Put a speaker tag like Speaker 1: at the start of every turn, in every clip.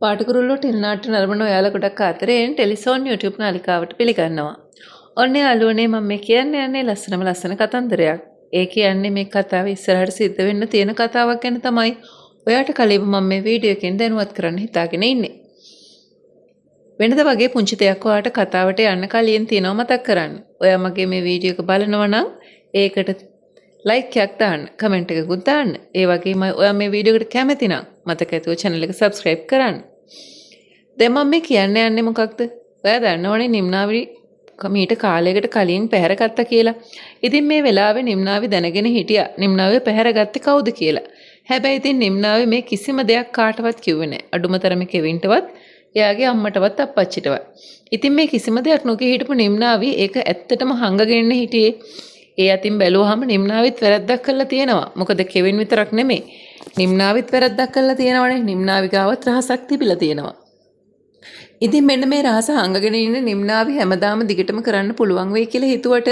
Speaker 1: පාටකුරුල්ලෝ ටෙලිනාට්‍ය නරඹන ඔයාලා ගොඩක් අතරේ ටෙලිසෝන් YouTube නාලිකාවට පිළිගන්නවා. ඔන්නේ යාළුවනේ මම මේ කියන්නේ ලස්සන කතන්දරයක්. ඒ කියන්නේ මේ කතාව ඉස්සරහට සිද්ධ වෙන්න තියෙන කතාවක් ගැන තමයි. ඔයාට කලින් මම මේ වීඩියෝ එකෙන් දැනුවත් කරන්න හිතාගෙන ඉන්නේ. වෙනද වගේ පුංචි දෙයක් ඔයාට කතාවට යන්න කලින් තියෙනවා මතක් කරන්න. ඔයා මගේ මේ වීඩියෝ එක බලනවා නම් ඒකට ලයික් එකක් දාන්න, කමෙන්ට් එකකුත් දාන්න. ඒ වගේම ඔයා මේ වීඩියෝ එකට කැමති නම් මතක ඇතුව channel එක subscribe කරන්න. දැන් මම මේ කියන්න යන්නේ මොකක්ද? ඔයා දන්නවනේ නිම්නාවි මීට කාලයකට කලින් පැහැරගත්තා කියලා. ඉතින් මේ වෙලාවේ නිම්නාවි දැනගෙන හිටියා නිම්නාවි පැහැරගත්තේ කවුද කියලා. හැබැයි ඉතින් නිම්නාවි මේ කිසිම දෙයක් කාටවත් කිව්වේ නැහැ. අඩුම තරමේ කෙවින්ටවත්, එයාගේ අම්මටවත් අප්පච්චිටවත්. ඉතින් මේ කිසිම දෙයක් නොකිය හිටපු නිම්නාවි ඒක ඇත්තටම හංගගෙන හිටියේ. ඒ අතින් බැලුවාම නිම්නාවිත් වැරද්දක් කරලා තියෙනවා. මොකද කෙවින් විතරක් නෙමෙයි. නිම්නාවිත් වැරද්දක් කරලා තියෙනවනේ. නිම්නාවි ගාවත් රහසක් තිබිලා තියෙනවා. ඉතින් මෙන්න මේ රහස හංගගෙන ඉන්න නිම්නාවි හැමදාම දිගටම කරන්න පුළුවන් වෙයි කියලා හිතුවට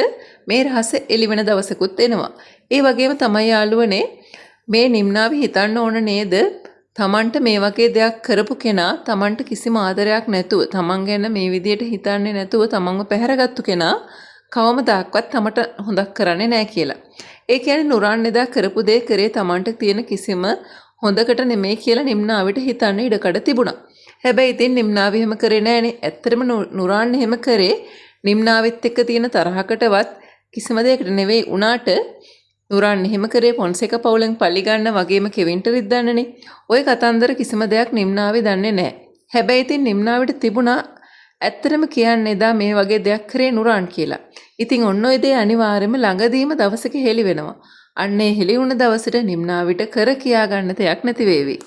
Speaker 1: මේ රහස එළිවෙන දවසකුත් එනවා. ඒ වගේම තමයි යාළුවනේ මේ නිම්නාවි හිතන්න ඕන නේද තමන්ට මේ වගේ දෙයක් කරපු කෙනා තමන්ට කිසිම ආදරයක් නැතුව තමන් ගැන මේ විදියට හිතන්නේ නැතුව තමන්ව පැහැරගත්තු කෙනා කවමදාක්වත් තමට හොඳක් කරන්නේ නැහැ කියලා. ඒ කියන්නේ නුරාන් එදා කරපු දේ කරේ තමන්ට තියෙන කිසිම හොඳකට නෙමෙයි කියලා නිම්නාවිට හිතන්න ඉඩකඩ තිබුණා. හැබැයි ඉතින් නිම්නාවි එහෙම කරේ නෑනේ. ඇත්තටම නුරාන් එහෙම කරේ නිම්නාවිත් එක්ක තියෙන තරහකටවත් කිසිම දෙයකට නෙවෙයි උනාට නුරාන් එහෙම කරේ පොන්සේක පවුලෙන් පල්ලි ගන්න වගේම කෙවින්ට රිද්දන්නනේ. ওই කතන්දර කිසිම දෙයක් නිම්නාවි දන්නේ නෑ. හැබැයි ඉතින් නිම්නාවිට තිබුණා ඇත්තටම කියන්නේ එදා මේ වගේ දෙයක් කරේ නුරාන් කියලා. ඉතින් ඔන්න ඔය දේ අනිවාර්යයෙන්ම ළඟදීම දවසක හෙළි වෙනවා. අන්න ඒ හෙළි වුණ දවසට නිම්නාවිට කර කියා ගන්න දෙයක් නැති වේවි.